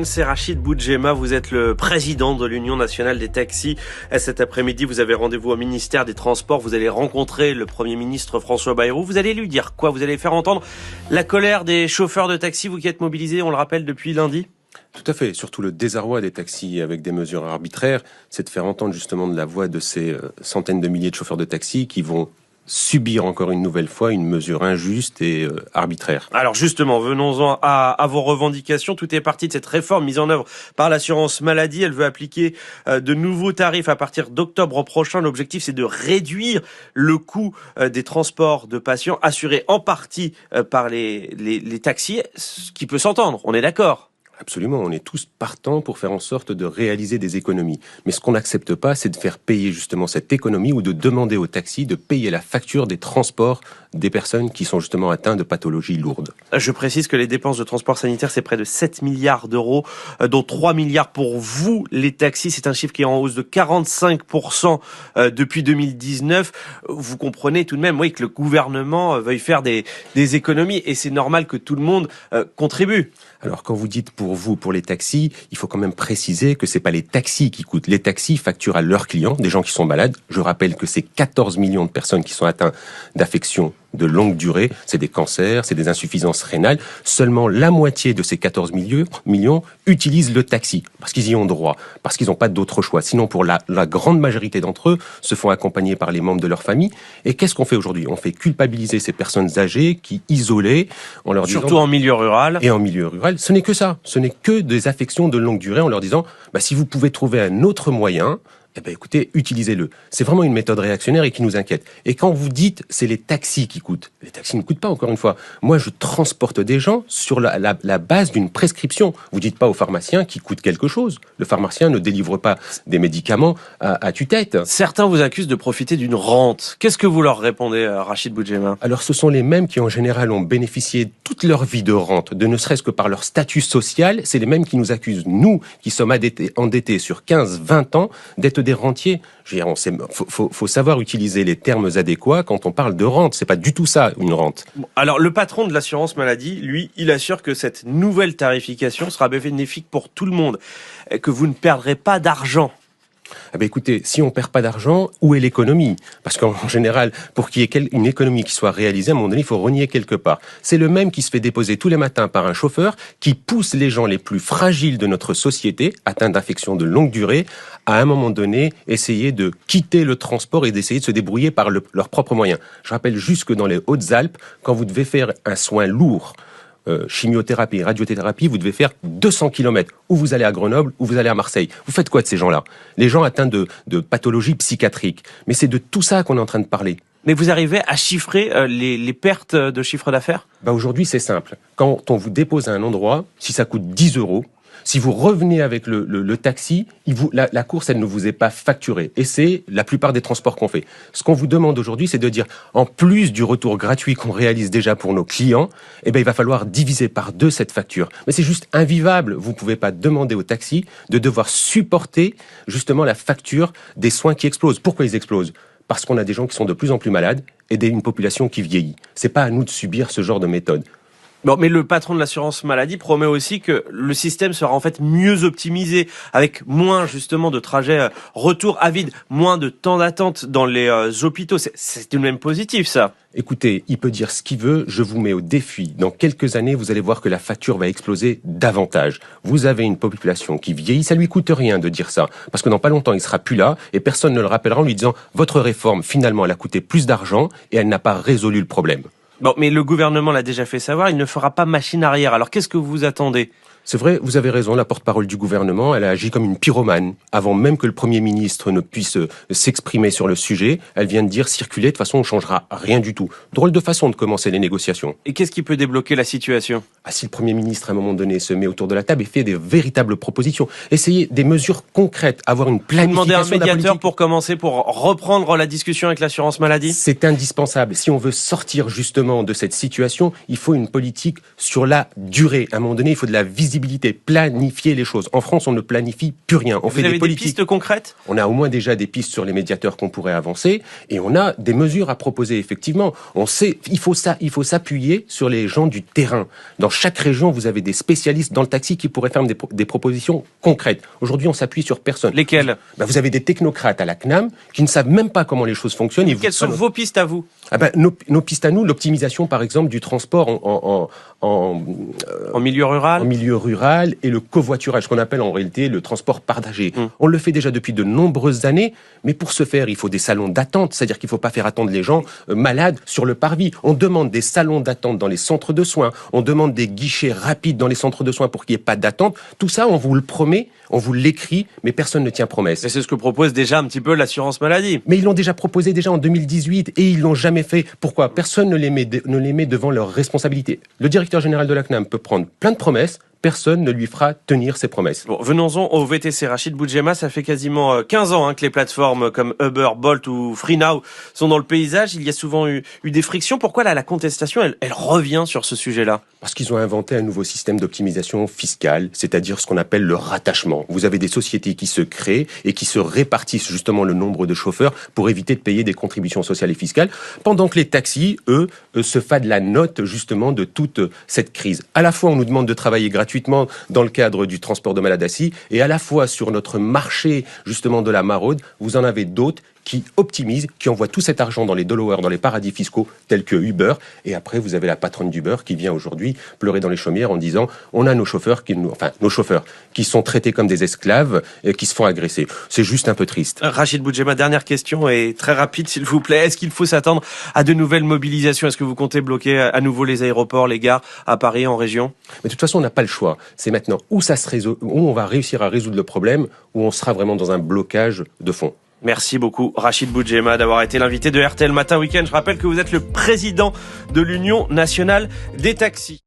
C'est Rachid Boudjema, vous êtes le président de l'Union nationale des taxis. Cet après-midi, vous avez rendez-vous au ministère des Transports. Vous allez rencontrer le Premier ministre François Bayrou. Vous allez lui dire quoi? Vous allez faire entendre la colère des chauffeurs de taxi, vous qui êtes mobilisés, on le rappelle, depuis lundi? Tout à fait. Surtout le désarroi des taxis avec des mesures arbitraires, c'est de faire entendre justement de la voix de ces centaines de milliers de chauffeurs de taxi qui vont subir encore une nouvelle fois une mesure injuste et arbitraire. Alors justement, venons-en à vos revendications. Tout est parti de cette réforme mise en œuvre par l'assurance maladie. Elle veut appliquer de nouveaux tarifs à partir d'octobre prochain. L'objectif, c'est de réduire le coût des transports de patients assurés en partie par les taxis, ce qui peut s'entendre, on est d'accord. Absolument, on est tous partants pour faire en sorte de réaliser des économies. Mais ce qu'on n'accepte pas, c'est de faire payer justement cette économie ou de demander aux taxis de payer la facture des transports des personnes qui sont justement atteintes de pathologies lourdes. Je précise que les dépenses de transport sanitaire, c'est près de 7 milliards d'euros, dont 3 milliards pour vous, les taxis. C'est un chiffre qui est en hausse de 45% depuis 2019. Vous comprenez tout de même, oui, que le gouvernement veuille faire des économies et c'est normal que tout le monde contribue. Alors quand vous dites pour vous, pour les taxis, il faut quand même préciser que c'est pas les taxis qui coûtent. Les taxis facturent à leurs clients, des gens qui sont malades. Je rappelle que c'est 14 millions de personnes qui sont atteintes d'affections de longue durée. C'est des cancers, c'est des insuffisances rénales. Seulement la moitié de ces 14 millions utilisent le taxi parce qu'ils y ont droit, parce qu'ils n'ont pas d'autre choix. Sinon, pour la grande majorité d'entre eux, se font accompagner par les membres de leur famille. Et qu'est-ce qu'on fait aujourd'hui? On fait culpabiliser ces personnes âgées qui, isolées, en leur disant... Surtout en milieu rural. Et en milieu rural, ce n'est que ça. Ce n'est que des affections de longue durée en leur disant, si vous pouvez trouver un autre moyen, écoutez, utilisez-le. C'est vraiment une méthode réactionnaire et qui nous inquiète. Et quand vous dites, c'est les taxis qui coûtent. Les taxis ne coûtent pas, encore une fois. Moi, je transporte des gens sur la base d'une prescription. Vous dites pas au pharmacien qui coûte quelque chose. Le pharmacien ne délivre pas des médicaments à tue-tête. Certains vous accusent de profiter d'une rente. Qu'est-ce que vous leur répondez, Rachid Boudjema? Alors, ce sont les mêmes qui, en général, ont bénéficié toute leur vie de rente, de ne serait-ce que par leur statut social. C'est les mêmes qui nous accusent, nous, qui sommes endettés sur 15, 20 ans, d'être des rentiers. Je veux dire, faut savoir utiliser les termes adéquats quand on parle de rente. C'est pas du tout ça, une rente. Alors, le patron de l'assurance maladie, lui, il assure que cette nouvelle tarification sera bénéfique pour tout le monde, que vous ne perdrez pas d'argent. Écoutez, si on perd pas d'argent, où est l'économie? Parce qu'en général, pour qu'il y ait une économie qui soit réalisée, à un moment donné, il faut renier quelque part. C'est le même qui se fait déposer tous les matins par un chauffeur qui pousse les gens les plus fragiles de notre société, atteints d'infections de longue durée, à un moment donné, essayer de quitter le transport et d'essayer de se débrouiller par leurs propres moyens. Je rappelle juste que dans les Hautes-Alpes, quand vous devez faire un soin lourd, chimiothérapie, radiothérapie, vous devez faire 200 km. Ou vous allez à Grenoble, ou vous allez à Marseille. Vous faites quoi de ces gens-là? Les gens atteints de pathologies psychiatriques. Mais c'est de tout ça qu'on est en train de parler. Mais vous arrivez à chiffrer les pertes de chiffre d'affaires? Aujourd'hui, c'est simple. Quand on vous dépose à un endroit, si ça coûte 10 euros, si vous revenez avec le taxi, la course, elle ne vous est pas facturée. Et c'est la plupart des transports qu'on fait. Ce qu'on vous demande aujourd'hui, c'est de dire, en plus du retour gratuit qu'on réalise déjà pour nos clients, il va falloir diviser par 2 cette facture. Mais c'est juste invivable. Vous ne pouvez pas demander au taxi de devoir supporter justement la facture des soins qui explosent. Pourquoi ils explosent? Parce qu'on a des gens qui sont de plus en plus malades et une population qui vieillit. C'est pas à nous de subir ce genre de méthode. Bon, mais le patron de l'assurance maladie promet aussi que le système sera en fait mieux optimisé, avec moins justement de trajets retour à vide, moins de temps d'attente dans les hôpitaux. C'est tout de même positif, ça. Écoutez, il peut dire ce qu'il veut, je vous mets au défi. Dans quelques années, vous allez voir que la facture va exploser davantage. Vous avez une population qui vieillit, ça lui coûte rien de dire ça. Parce que dans pas longtemps, il sera plus là et personne ne le rappellera en lui disant « Votre réforme, finalement, elle a coûté plus d'argent et elle n'a pas résolu le problème ». Bon, mais le gouvernement l'a déjà fait savoir, il ne fera pas machine arrière. Alors qu'est-ce que vous attendez? C'est vrai, vous avez raison, la porte-parole du gouvernement, elle a agi comme une pyromane. Avant même que le Premier ministre ne puisse s'exprimer sur le sujet, elle vient de dire circuler, de toute façon on changera rien du tout. Drôle de façon de commencer les négociations. Et qu'est-ce qui peut débloquer la situation? Si le Premier ministre à un moment donné se met autour de la table et fait des véritables propositions, essayez des mesures concrètes, avoir une planification. Demander un médiateur pour commencer, pour reprendre la discussion avec l'assurance maladie? C'est indispensable. Si on veut sortir justement de cette situation, il faut une politique sur la durée. À un moment donné, il faut de la visibilité. prévisibilité, planifier les choses. En France, on ne planifie plus rien. On fait des politiques. Des pistes concrètes ? On a au moins déjà des pistes sur les médiateurs qu'on pourrait avancer et on a des mesures à proposer, effectivement. On sait, il faut s'appuyer sur les gens du terrain. Dans chaque région, vous avez des spécialistes dans le taxi qui pourraient faire des propositions concrètes. Aujourd'hui, on s'appuie sur personne. Lesquelles ? Vous avez des technocrates à la CNAM qui ne savent même pas comment les choses fonctionnent. Quelles sont vos pistes à vous ? Nos pistes à nous, l'optimisation, par exemple, du transport en milieu rural. En milieu rural et le covoiturage, ce qu'on appelle en réalité le transport partagé. On le fait déjà depuis de nombreuses années, mais pour ce faire, il faut des salons d'attente, c'est-à-dire qu'il ne faut pas faire attendre les gens malades sur le parvis. On demande des salons d'attente dans les centres de soins, on demande des guichets rapides dans les centres de soins pour qu'il n'y ait pas d'attente. Tout ça, on vous le promet, on vous l'écrit, mais personne ne tient promesse. Et c'est ce que propose déjà un petit peu l'assurance maladie. Mais ils l'ont déjà proposé en 2018 et ils l'ont jamais fait. Pourquoi ? Personne ne les met devant leurs responsabilités. Le directeur général de la CNAM peut prendre plein de promesses, personne ne lui fera tenir ses promesses. Bon, venons-en au VTC. Rachid Boudjema, ça fait quasiment 15 ans que les plateformes comme Uber, Bolt ou FreeNow sont dans le paysage. Il y a souvent eu des frictions. Pourquoi là, la contestation, elle revient sur ce sujet-là ? Parce qu'ils ont inventé un nouveau système d'optimisation fiscale, c'est-à-dire ce qu'on appelle le rattachement. Vous avez des sociétés qui se créent et qui se répartissent justement le nombre de chauffeurs pour éviter de payer des contributions sociales et fiscales, pendant que les taxis, eux, se fadent la note justement de toute cette crise. À la fois, on nous demande de travailler gratuitement dans le cadre du transport de malades assis, et à la fois sur notre marché justement de la maraude, vous en avez d'autres qui optimisent, qui envoient tout cet argent dans les Delaware, dans les paradis fiscaux, tels que Uber. Et après, vous avez la patronne d'Uber qui vient aujourd'hui pleurer dans les chaumières en disant on a nos chauffeurs qui sont traités comme des esclaves et qui se font agresser. C'est juste un peu triste. Rachid Boudjema, dernière question et très rapide s'il vous plaît. Est-ce qu'il faut s'attendre à de nouvelles mobilisations ? Est-ce que vous comptez bloquer à nouveau les aéroports, les gares à Paris, en région ? Mais de toute façon, on n'a pas le choix. C'est maintenant où on va réussir à résoudre le problème, où on sera vraiment dans un blocage de fond. Merci beaucoup Rachid Boudjema d'avoir été l'invité de RTL Matin Week-end. Je rappelle que vous êtes le président de l'Union nationale des taxis.